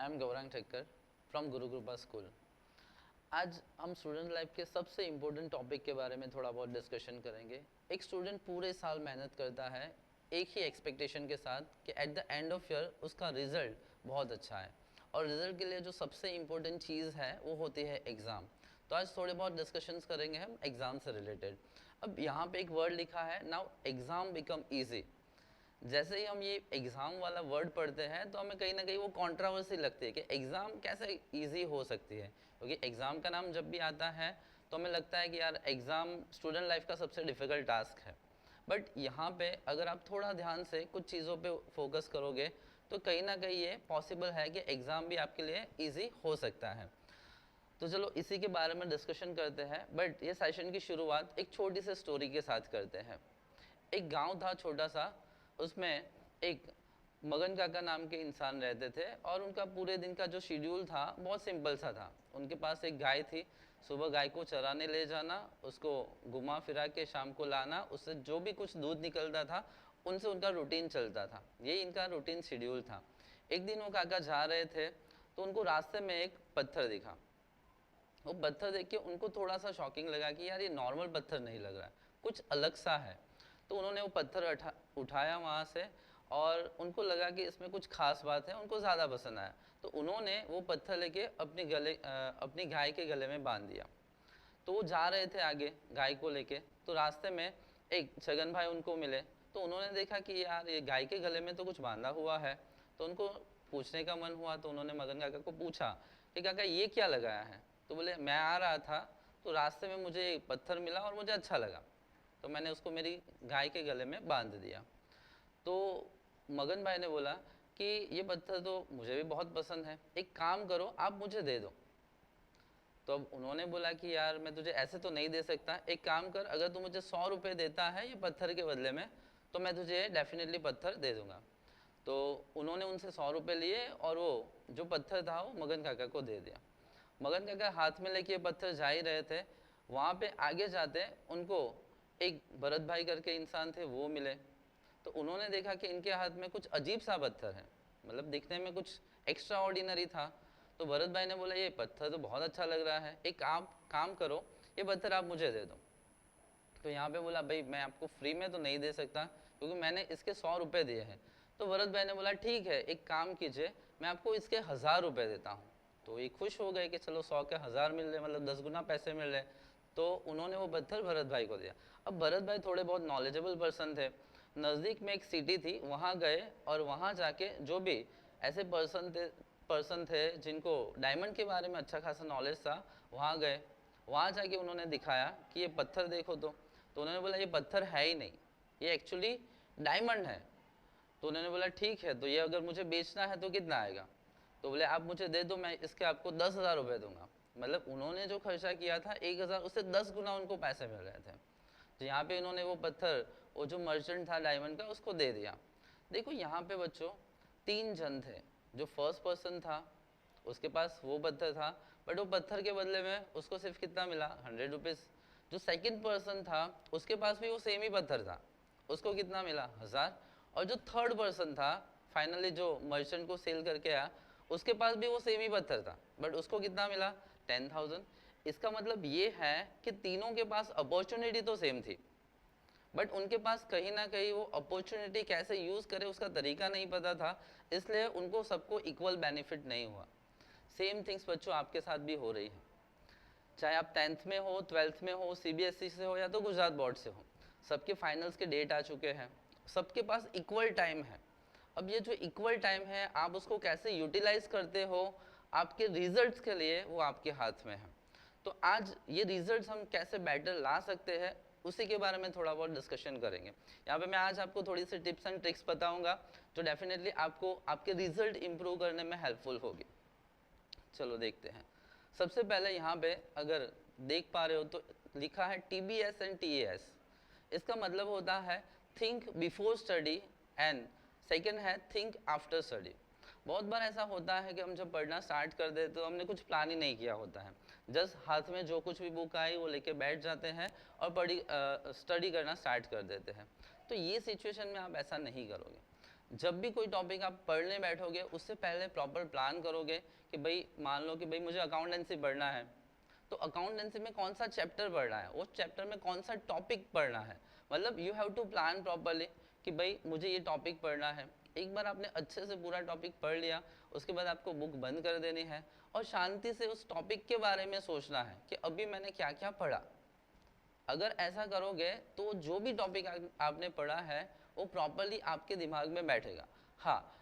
M Gaurang Thakkar from गुरु कृपा school. आज हम स्टूडेंट लाइफ के सबसे इम्पोर्टेंट टॉपिक के बारे में थोड़ा बहुत डिस्कशन करेंगे। एक स्टूडेंट पूरे साल मेहनत करता है एक ही एक्सपेक्टेशन के साथ कि at the end of year उसका रिजल्ट बहुत अच्छा है, और रिजल्ट के लिए जो सबसे इम्पोर्टेंट चीज़ है वो होती है एग्ज़ाम। तो आज थोड़े बहुत डिस्कशंस करेंगे हम एग्ज़ाम से रिलेटेड। अब यहाँ पे एक वर्ड लिखा है, नाउ एग्ज़ाम बिकम ईजी। जैसे ही हम ये एग्ज़ाम वाला वर्ड पढ़ते हैं तो हमें कहीं ना कहीं वो कंट्रोवर्सी लगती है कि एग्ज़ाम कैसे इजी हो सकती है, क्योंकि एग्ज़ाम का नाम जब भी आता है तो हमें लगता है कि यार एग्ज़ाम स्टूडेंट लाइफ का सबसे डिफ़िकल्ट टास्क है। बट यहाँ पे अगर आप थोड़ा ध्यान से कुछ चीज़ों पे फोकस करोगे तो कहीं ना कहीं ये पॉसिबल है कि एग्ज़ाम भी आपके लिए ईजी हो सकता है। तो चलो इसी के बारे में डिस्कशन करते हैं। बट ये सेशन की शुरुआत एक छोटी सी स्टोरी के साथ करते हैं। एक गांव था छोटा सा, उसमें एक मगन काका नाम के इंसान रहते थे, और उनका पूरे दिन का जो शेड्यूल था बहुत सिंपल सा था। उनके पास एक गाय थी, सुबह गाय को चराने ले जाना, उसको घुमा फिरा के शाम को लाना, उससे जो भी कुछ दूध निकलता था उनसे उनका रूटीन चलता था। ये इनका रूटीन शेड्यूल था। एक दिन वो काका जा रहे थे तो उनको रास्ते में एक पत्थर दिखा। वो पत्थर देख के उनको थोड़ा सा शॉकिंग लगा कि यार ये नॉर्मल पत्थर नहीं लग रहा है, कुछ अलग सा है। तो उन्होंने वो पत्थर उठाया वहाँ से, और उनको लगा कि इसमें कुछ खास बात है, उनको ज़्यादा पसंद आया। तो उन्होंने वो पत्थर लेके अपनी गाय के गले में बांध दिया। तो वो जा रहे थे आगे गाय को लेके, तो रास्ते में एक छगन भाई उनको मिले। तो उन्होंने देखा कि यार ये गाय के गले में तो कुछ बांधा हुआ है। तो उनको पूछने का मन हुआ, तो उन्होंने मगन काका को पूछा कि काका ये क्या लगाया है। तो बोले मैं आ रहा था तो रास्ते में मुझे एक पत्थर मिला और मुझे अच्छा लगा, तो मैंने उसको मेरी गाय के गले में बांध दिया। तो मगन भाई ने बोला कि ये पत्थर तो मुझे भी बहुत पसंद है, एक काम करो आप मुझे दे दो। तो अब उन्होंने बोला कि यार मैं तुझे ऐसे तो नहीं दे सकता, एक काम कर, अगर तू मुझे 100 रुपये देता है ये पत्थर के बदले में तो मैं तुझे डेफिनेटली पत्थर दे दूंगा। तो उन्होंने उनसे 100 रुपये लिए और वो जो पत्थर था वो मगन काका को दे दिया। मगन काका हाथ में लेके पत्थर जा ही रहे थे, वहाँ पे आगे जाते उनको एक भरत भाई करके इंसान थे, वो मिले। तो उन्होंने देखा कि इनके हाथ में कुछ अजीब सा पत्थर है, मतलब दिखने में कुछ एक्स्ट्रा ऑर्डिनरी था। तो भरत भाई ने बोला ये पत्थर तो बहुत अच्छा लग रहा है, एक आप काम करो ये पत्थर आप मुझे दे दो। तो यहाँ पे बोला भाई मैं आपको फ्री में तो नहीं दे सकता क्योंकि मैंने इसके 100 रुपये दिए हैं। तो भरत भाई ने बोला ठीक है एक काम कीजिए, मैं आपको इसके 1000 रुपये देता हूँ। तो ये खुश हो गए कि चलो 100 के 1000 मिल रहे, मतलब 10 गुना पैसे मिल रहे। तो उन्होंने वो पत्थर भरत भाई को दिया। अब भरत भाई थोड़े बहुत नॉलेजेबल पर्सन थे, नज़दीक में एक सिटी थी वहाँ गए, और वहाँ जाके जो भी ऐसे पर्सन थे जिनको डायमंड के बारे में अच्छा खासा नॉलेज था, वहाँ गए। वहाँ जाके उन्होंने दिखाया कि ये पत्थर देखो। तो उन्होंने बोला ये पत्थर है ही नहीं, ये एक्चुअली डायमंड है। तो उन्होंने बोला ठीक है, तो ये अगर मुझे बेचना है तो कितना आएगा। तो बोले आप मुझे दे दो, मैं इसके आपको 10,000 रुपये दूंगा। मतलब उन्होंने जो खर्चा किया था 1,000, उससे 10 गुना उनको पैसे मिल रहे थे। तो यहाँ पे इन्होंने वो पत्थर वो जो मर्चेंट था डायमंड का उसको दे दिया। देखो यहाँ पे बच्चों 3 जन थे। जो फर्स्ट पर्सन था उसके पास वो पत्थर था, बट वो पत्थर के बदले में उसको सिर्फ कितना मिला, 100 रुपीज़। जो सेकंड पर्सन था उसके पास भी वो सेम ही पत्थर था, उसको कितना मिला, 1000। और जो थर्ड पर्सन था फाइनली जो मर्चेंट को सेल करके आया, उसके पास भी वो सेम ही पत्थर था, बट उसको कितना मिला, 10,000। इसका मतलब ये है कि तीनों के पास अपॉर्चुनिटी तो सेम थी, बट उनके पास कहीं ना कहीं वो अपॉर्चुनिटी कैसे यूज़ करे उसका तरीका नहीं पता था, इसलिए उनको सबको इक्वल बेनिफिट नहीं हुआ। सेम थिंग्स बच्चों आपके साथ भी हो रही है, चाहे आप 10th में हो, 12th में हो, सीबीएसई से हो या तो गुजरात बोर्ड से हो, सबके फाइनल्स के डेट आ चुके हैं, सबके पास इक्वल टाइम है। अब ये जो इक्वल टाइम है आप उसको कैसे यूटिलाइज करते हो आपके रिजल्ट्स के लिए, वो आपके हाथ में है। तो आज ये रिजल्ट्स हम कैसे बेटर ला सकते हैं उसी के बारे में थोड़ा बहुत डिस्कशन करेंगे। यहाँ पे मैं आज आपको थोड़ी सी टिप्स एंड ट्रिक्स बताऊंगा जो डेफिनेटली आपको आपके रिजल्ट इंप्रूव करने में हेल्पफुल होगी। चलो देखते हैं। सबसे पहले यहाँ पे अगर देख पा रहे हो तो लिखा है TBS एंड TAS। इसका मतलब होता है think before study, and second है थिंक आफ्टर स्टडी। बहुत बार ऐसा होता है कि हम जब पढ़ना स्टार्ट कर देते तो हमने कुछ प्लान ही नहीं किया होता है, जस्ट हाथ में जो कुछ भी बुक आई वो लेके बैठ जाते हैं और स्टडी करना स्टार्ट कर देते हैं। तो ये सिचुएशन में आप ऐसा नहीं करोगे। जब भी कोई टॉपिक आप पढ़ने बैठोगे उससे पहले प्रॉपर प्लान करोगे कि भाई मान लो कि भाई मुझे अकाउंटेंसी पढ़ना है, तो अकाउंटेंसी में कौन सा चैप्टर पढ़ना है, उस चैप्टर में कौन सा टॉपिक पढ़ना है, मतलब you have to plan properly कि भाई मुझे ये टॉपिक पढ़ना है। एक बार आपने अच्छे से पूरा टॉपिक पढ़ लिया, उसके बाद आपको बुक बंद कर देनी है और शांति से उस टॉपिक के बारे में सोचना है कि अभी मैंने क्या क्या पढ़ा। अगर ऐसा करोगे तो जो भी टॉपिक आपने पढ़ा है वो प्रॉपरली आपके दिमाग में बैठेगा। हाँ,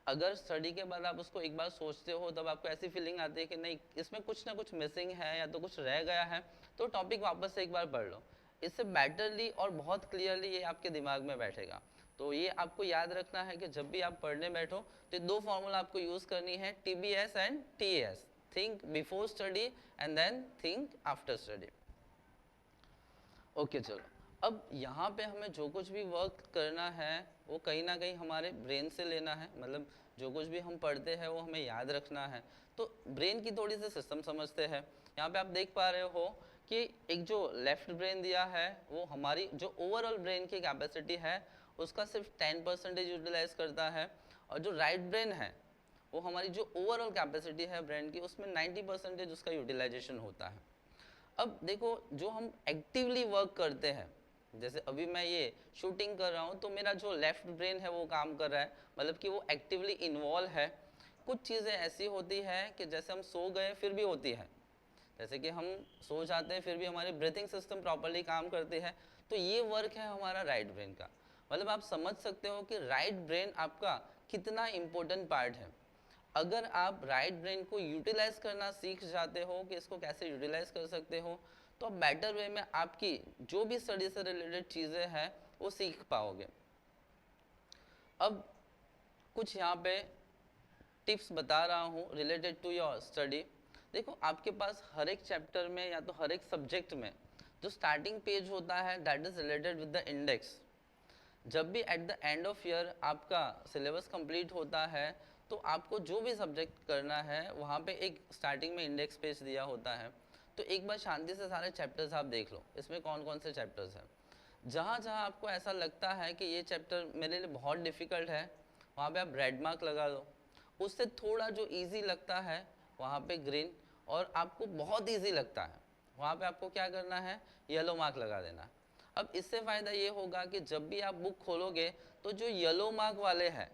अगर स्टडी के बाद आप उसको एक बार सोचते हो तब आपको ऐसी फीलिंग आती है कि नहीं इसमें कुछ ना कुछ मिसिंग है या तो कुछ रह गया है, तो टॉपिक वापस से एक बार पढ़ लो। इससे बेटरली और बहुत क्लियरली ये आपके दिमाग में बैठेगा। तो ये आपको याद रखना है कि जब भी आप पढ़ने बैठो तो दो फॉर्मूला आपको यूज करनी है, TBS and TAS, think before study and then think after study. Okay चलो, अब यहाँ पे हमें जो कुछ भी वर्क करना है वो कहीं ना कहीं हमारे ब्रेन से लेना है, मतलब जो कुछ भी हम पढ़ते हैं वो हमें याद रखना है। तो ब्रेन की थोड़ी सी सिस्टम समझते हैं। यहाँ पे आप देख पा रहे हो कि एक जो लेफ्ट ब्रेन दिया है वो हमारी जो ओवरऑल ब्रेन की कैपेसिटी है उसका सिर्फ 10% यूटिलाइज करता है, और जो राइट ब्रेन है वो हमारी जो ओवरऑल कैपेसिटी है ब्रेन की उसमें 90% उसका यूटिलाइजेशन होता है। अब देखो, जो हम एक्टिवली वर्क करते हैं, जैसे अभी मैं ये शूटिंग कर रहा हूँ तो मेरा जो लेफ्ट ब्रेन है वो काम कर रहा है, मतलब कि वो एक्टिवली इन्वॉल्व है। कुछ चीज़ें ऐसी होती है कि जैसे हम सो गए फिर भी होती है, जैसे कि हम सो जाते हैं फिर भी हमारी ब्रीथिंग सिस्टम प्रॉपरली काम करती है, तो ये वर्क है हमारा राइट ब्रेन का। मतलब आप समझ सकते हो कि राइट ब्रेन आपका कितना इम्पोर्टेंट पार्ट है। अगर आप राइट ब्रेन को यूटिलाइज करना सीख जाते हो कि इसको कैसे यूटिलाइज कर सकते हो, तो आप बेटर वे में आपकी जो भी स्टडी से रिलेटेड चीज़ें हैं वो सीख पाओगे। अब कुछ यहाँ पे टिप्स बता रहा हूँ रिलेटेड टू योर स्टडी। देखो, आपके पास हर एक चैप्टर में या तो हर एक सब्जेक्ट में जो स्टार्टिंग पेज होता है that is related with the index. जब भी at the end of year आपका सिलेबस कंप्लीट होता है तो आपको जो भी सब्जेक्ट करना है वहाँ पे एक स्टार्टिंग में इंडेक्स पेज दिया होता है। तो एक बार शांति से सारे चैप्टर्स आप देख लो, इसमें कौन कौन से चैप्टर्स हैं। जहाँ जहाँ आपको ऐसा लगता है कि ये चैप्टर मेरे लिए बहुत डिफ़िकल्ट है, वहाँ पे आप रेड मार्क लगा दो। उससे थोड़ा जो इजी लगता है वहाँ पे ग्रीन, और आपको बहुत इजी लगता है वहाँ पे आपको क्या करना है, येलो मार्क लगा देना है। अब इससे फ़ायदा ये होगा कि जब भी आप बुक खोलोगे तो जो येलो मार्क वाले हैं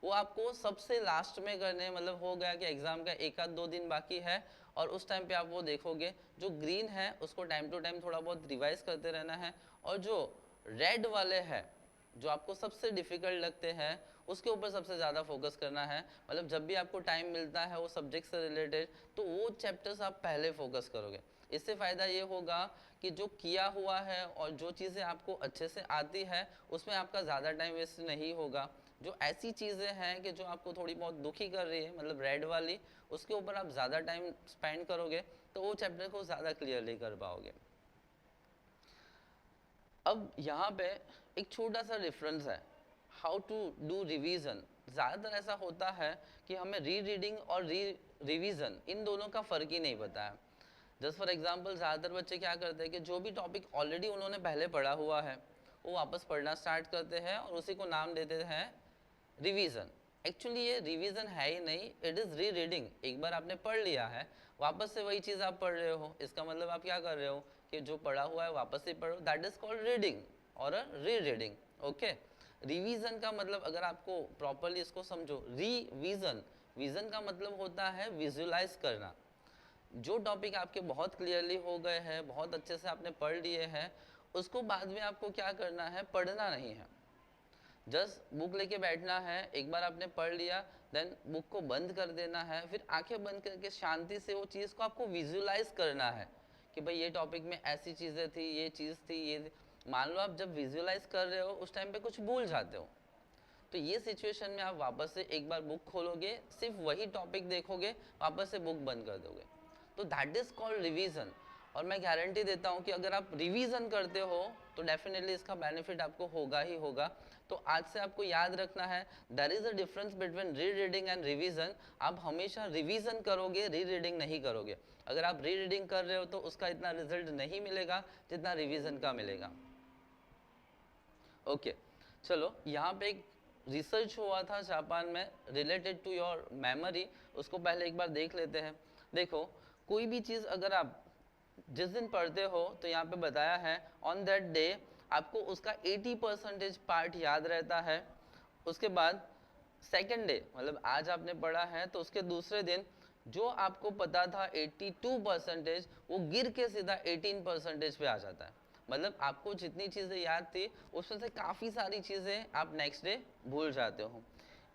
वो आपको सबसे लास्ट में करने, मतलब हो गया कि एग्ज़ाम का एक आध 2 दिन बाकी है और उस टाइम पे आप वो देखोगे। जो ग्रीन है उसको टाइम टू टाइम थोड़ा बहुत रिवाइज करते रहना है, और जो रेड वाले हैं जो आपको सबसे डिफ़िकल्ट लगते हैं उसके ऊपर सबसे ज़्यादा फोकस करना है। मतलब जब भी आपको टाइम मिलता है वो सब्जेक्ट से रिलेटेड तो वो चैप्टर्स आप पहले फोकस करोगे। इससे फ़ायदा ये होगा कि जो किया हुआ है और जो चीज़ें आपको अच्छे से आती है उसमें आपका ज़्यादा टाइम वेस्ट नहीं होगा। जो ऐसी चीज़ें हैं कि जो आपको थोड़ी बहुत दुखी कर रही है, मतलब रेड वाली, उसके ऊपर आप ज़्यादा टाइम स्पेंड करोगे तो वो चैप्टर को ज़्यादा क्लियरली कर पाओगे। अब यहाँ पे एक छोटा सा डिफरेंस है, हाउ टू डू रिवीजन। ज़्यादातर ऐसा होता है कि हमें री रीडिंग और रिवीजन इन दोनों का फ़र्क ही नहीं पता है। जस्ट फॉर एग्जांपल, ज़्यादातर बच्चे क्या करते हैं कि जो भी टॉपिक ऑलरेडी उन्होंने पहले पढ़ा हुआ है वो वापस पढ़ना स्टार्ट करते हैं और उसी को नाम देते हैं रिवीजन। एक्चुअली ये रिवीजन है ही नहीं, इट इज़ री रीडिंग। एक बार आपने पढ़ लिया है वापस से वही चीज़ आप पढ़ रहे हो, इसका मतलब आप क्या कर रहे हो कि जो पढ़ा हुआ है वापस से पढ़ो, दैट इज कॉल्ड रीडिंग और अ री रीडिंग। ओके, रिवीजन का मतलब अगर आपको प्रॉपरली इसको समझो, रिवीजन, विजन का मतलब होता है विजुलाइज करना। जो टॉपिक आपके बहुत क्लियरली हो गए हैं, बहुत अच्छे से आपने पढ़ लिए हैं, उसको बाद में आपको क्या करना है, पढ़ना नहीं है। जस्ट बुक लेके बैठना है, एक बार आपने पढ़ लिया देन बुक को बंद कर देना है, फिर आंखें बंद करके शांति से वो चीज़ को आपको विजुलाइज करना है कि भाई ये टॉपिक में ऐसी चीज़ें थी, ये चीज़ थी, ये थी। मान लो आप जब विजुलाइज कर रहे हो उस टाइम पे कुछ भूल जाते हो, तो ये सिचुएशन में आप वापस से एक बार बुक खोलोगे, सिर्फ वही टॉपिक देखोगे, वापस से बुक बंद कर दोगे, तो दैट इज कॉल्ड रिवीजन। और मैं गारंटी देता हूँ कि अगर आप रिवीजन करते हो तो डेफिनेटली इसका बेनिफिट आपको होगा ही होगा। तो आज से आपको याद रखना है, there is a difference between re reading and revision. आप हमेशा रिवीजन करोगे, री रीडिंग नहीं करोगे। अगर आप री रीडिंग कर रहे हो तो उसका इतना रिजल्ट नहीं मिलेगा जितना रिवीजन का मिलेगा। ओके चलो, यहाँ पे एक रिसर्च हुआ था जापान में रिलेटेड टू योर मेमोरी, उसको पहले एक बार देख लेते हैं। देखो, कोई भी चीज़ अगर आप जिस दिन पढ़ते हो तो यहाँ पे बताया है ऑन दैट डे आपको उसका 80% पार्ट याद रहता है। उसके बाद सेकेंड डे मतलब आज आपने पढ़ा है तो उसके दूसरे दिन जो आपको पता था 82% वो गिर के सीधा 18% पे आ जाता है। मतलब आपको जितनी चीज़ें याद थी उसमें से काफ़ी सारी चीज़ें आप नेक्स्ट डे भूल जाते हो।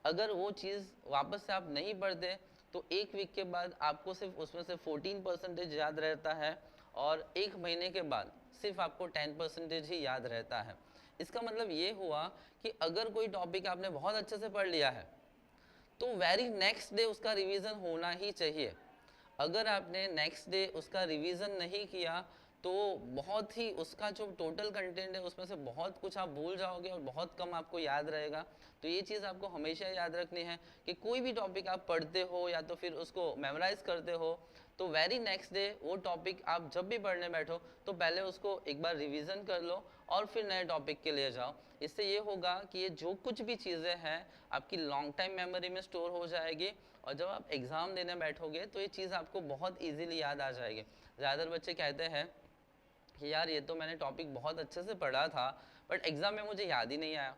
अगर वो चीज़ वापस से आप नहीं पढ़ते तो एक वीक के बाद आपको सिर्फ उसमें से 14% याद रहता है और एक महीने के बाद सिर्फ आपको 10% ही याद रहता है। इसका मतलब ये हुआ कि अगर कोई टॉपिक आपने बहुत अच्छे से पढ़ लिया है तो वेरी नेक्स्ट डे उसका रिवीजन होना ही चाहिए। अगर आपने नेक्स्ट डे उसका रिवीजन नहीं किया तो बहुत ही उसका जो टोटल कंटेंट है उसमें से बहुत कुछ आप भूल जाओगे और बहुत कम आपको याद रहेगा। तो ये चीज़ आपको हमेशा याद रखनी है कि कोई भी टॉपिक आप पढ़ते हो या तो फिर उसको मेमोराइज करते हो तो वेरी नेक्स्ट डे वो टॉपिक आप जब भी पढ़ने बैठो तो पहले उसको एक बार रिवीजन कर लो और फिर नए टॉपिक के लिए जाओ। इससे ये होगा कि ये जो कुछ भी चीज़ें हैं आपकी लॉन्ग टाइम मेमोरी में स्टोर हो जाएगी और जब आप एग्ज़ाम देने बैठोगे तो ये चीज़ आपको बहुत ईजीली याद आ जाएगी। ज़्यादातर बच्चे कहते हैं कि यार ये तो मैंने टॉपिक बहुत अच्छे से पढ़ा था बट एग्ज़ाम में मुझे याद ही नहीं आया।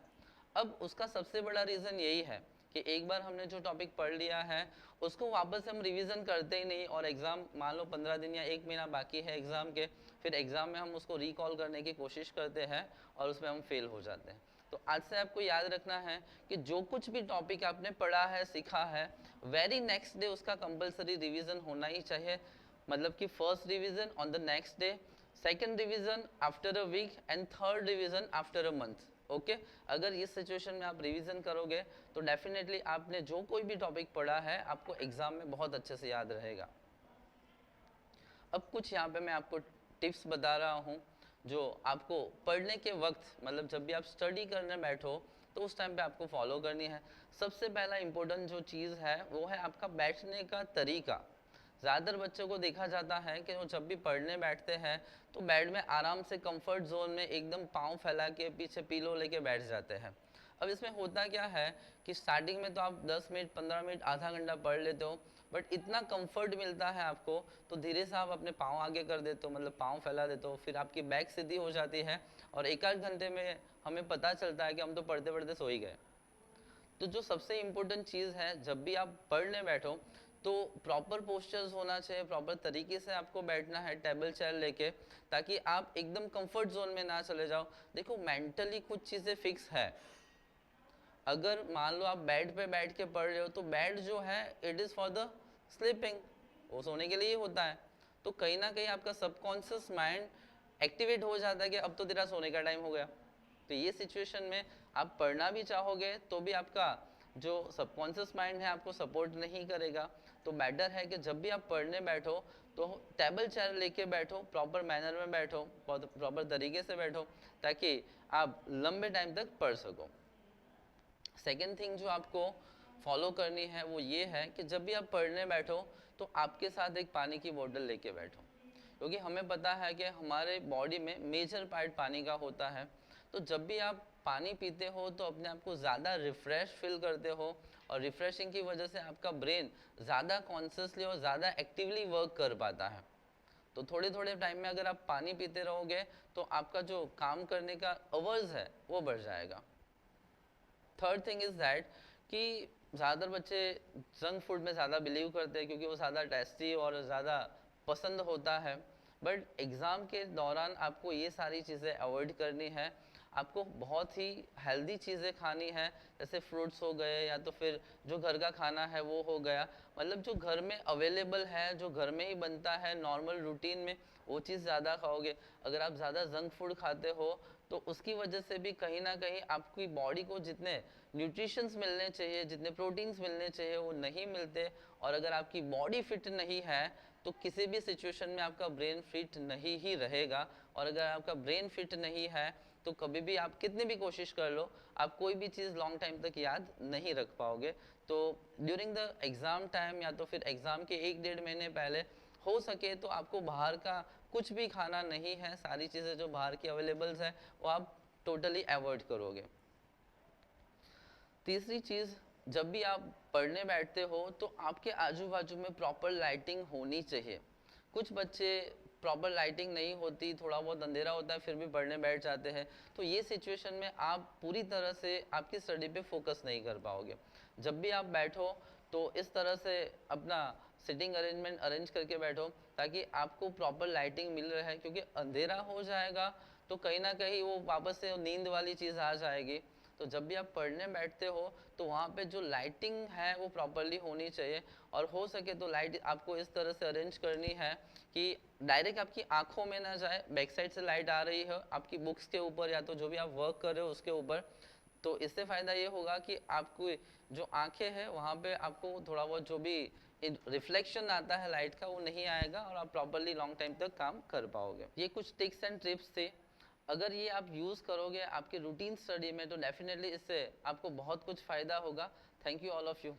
अब उसका सबसे बड़ा रीज़न यही है कि एक बार हमने जो टॉपिक पढ़ लिया है उसको वापस से हम रिवीजन करते ही नहीं और एग्ज़ाम मान लो 15 दिन या 1 महीना बाकी है एग्ज़ाम के, फिर एग्ज़ाम में हम उसको रिकॉल करने की कोशिश करते हैं और उसमें हम फेल हो जाते हैं। तो आज से आपको याद रखना है कि जो कुछ भी टॉपिक आपने पढ़ा है सीखा है वेरी नेक्स्ट डे उसका कंपलसरी रिवीजन होना ही चाहिए। मतलब कि first revision on the next day, second revision after a week and third revision after a month. Okay, अगर इस सिचुएशन में आप रिवीजन करोगे तो डेफिनेटली आपने जो कोई भी टॉपिक पढ़ा है आपको एग्जाम में बहुत अच्छे से याद रहेगा। अब कुछ यहाँ पे मैं आपको टिप्स बता रहा हूँ जो आपको पढ़ने के वक्त मतलब जब भी आप स्टडी करने बैठो तो उस टाइम पे आपको फॉलो करनी है। सबसे पहला इम्पोर्टेंट जो चीज़ है वो है आपका बैठने का तरीका। ज़्यादातर बच्चों को देखा जाता है कि वो जब भी पढ़ने बैठते हैं तो बेड में आराम से कंफर्ट जोन में एकदम पाँव फैला के पीछे पिलो लेके बैठ जाते हैं। अब इसमें होता क्या है कि स्टार्टिंग में तो आप 10 मिनट 15 मिनट आधा घंटा पढ़ लेते हो बट इतना कंफर्ट मिलता है आपको तो धीरे से आप अपने पाँव आगे कर देते हो मतलब पाँव फैला देते हो, फिर आपकी बैक सीधी हो जाती है और एक आध घंटे में हमें पता चलता है कि हम तो पढ़ते पढ़ते सो ही गए। तो जो सबसे इम्पोर्टेंट चीज़ है जब भी आप पढ़ने बैठो तो प्रॉपर पोस्चर्स होना चाहिए, प्रॉपर तरीके से आपको बैठना है टेबल चेयर लेके ताकि आप एकदम कंफर्ट जोन में ना चले जाओ। देखो मेंटली कुछ चीज़ें फिक्स है। अगर मान लो आप बेड पे बैठ के पढ़ रहे हो तो बेड जो है it is for the sleeping, वो सोने के लिए ही होता है। तो कहीं ना कहीं आपका सबकॉन्शियस माइंड एक्टिवेट हो जाता है कि अब तो तेरा सोने का टाइम हो गया। तो ये सिचुएशन में आप पढ़ना भी चाहोगे तो भी आपका जो सबकॉन्शियस माइंड है आपको सपोर्ट नहीं करेगा। तो बेटर है कि जब भी आप पढ़ने बैठो तो टेबल चेयर लेके बैठो, प्रॉपर मैनर में बैठो, प्रॉपर तरीके से बैठो ताकि आप लंबे टाइम तक पढ़ सको। सेकेंड थिंग जो आपको फॉलो करनी है वो ये है कि जब भी आप पढ़ने बैठो तो आपके साथ एक पानी की बोतल लेके बैठो, क्योंकि हमें पता है कि हमारे बॉडी में मेजर पार्ट पानी का होता है। तो जब भी आप पानी पीते हो तो अपने आप को ज़्यादा रिफ़्रेश फील करते हो और रिफ़्रेशिंग की वजह से आपका ब्रेन ज़्यादा कॉन्शियसली और ज़्यादा एक्टिवली वर्क कर पाता है। तो थोड़े थोड़े टाइम में अगर आप पानी पीते रहोगे तो आपका जो काम करने का आवर्स है वो बढ़ जाएगा। थर्ड थिंग इज़ दैट कि ज़्यादातर बच्चे जंक फूड में ज़्यादा बिलीव करते हैं क्योंकि वो ज़्यादा टेस्टी और ज़्यादा पसंद होता है। बट एग्ज़ाम के दौरान आपको ये सारी चीज़ें अवॉइड करनी है। आपको बहुत ही हेल्दी चीज़ें खानी है, जैसे फ्रूट्स हो गए या तो फिर जो घर का खाना है वो हो गया। मतलब जो घर में अवेलेबल है, जो घर में ही बनता है नॉर्मल रूटीन में, वो चीज़ ज़्यादा खाओगे। अगर आप ज़्यादा जंक फूड खाते हो तो उसकी वजह से भी कहीं ना कहीं आपकी बॉडी को जितने न्यूट्रिशंस मिलने चाहिए, जितने प्रोटीन्स मिलने चाहिए वो नहीं मिलते। और अगर आपकी बॉडी फिट नहीं है तो किसी भी सिचुएशन में आपका ब्रेन फिट नहीं ही रहेगा। और अगर आपका ब्रेन फिट नहीं है तो कभी भी आप कितनी भी कोशिश कर लो आप कोई भी चीज़ लॉन्ग टाइम तक याद नहीं रख पाओगे। तो ड्यूरिंग द एग्ज़ाम टाइम या तो फिर एग्ज़ाम के 1-1.5 महीने पहले हो सके तो आपको बाहर का कुछ भी खाना नहीं है, सारी चीज़ें जो बाहर की अवेलेबल्स है वो आप टोटली अवॉइड करोगे। तीसरी चीज़, जब भी आप पढ़ने बैठते हो तो आपके आजू बाजू में प्रॉपर लाइटिंग होनी चाहिए। कुछ बच्चे प्रॉपर लाइटिंग नहीं होती, थोड़ा बहुत अंधेरा होता है फिर भी पढ़ने बैठ जाते हैं, तो ये सिचुएशन में आप पूरी तरह से आपकी स्टडी पे फोकस नहीं कर पाओगे। जब भी आप बैठो तो इस तरह से अपना सिटिंग अरेंजमेंट अरेंज करके बैठो ताकि आपको प्रॉपर लाइटिंग मिल रहा है, क्योंकि अंधेरा हो जाएगा तो कहीं ना कहीं वो वापस से नींद वाली चीज़ आ जाएगी। तो जब भी आप पढ़ने बैठते हो तो वहाँ पे जो लाइटिंग है वो प्रॉपरली होनी चाहिए, और हो सके तो लाइट आपको इस तरह से अरेंज करनी है कि डायरेक्ट आपकी आंखों में ना जाए, बैक साइड से लाइट आ रही है आपकी बुक्स के ऊपर या तो जो भी आप वर्क कर रहे हो उसके ऊपर। तो इससे फ़ायदा ये होगा कि आपको जो आंखें हैं वहाँ पे आपको थोड़ा बहुत जो भी रिफ्लेक्शन आता है लाइट का वो नहीं आएगा, और आप प्रॉपरली लॉन्ग टाइम तक काम कर पाओगे। ये कुछ टिप्स एंड ट्रिप्स थे, अगर ये आप यूज़ करोगे आपके रूटीन स्टडी में तो डेफिनेटली इससे आपको बहुत कुछ फ़ायदा होगा। Thank you all of you.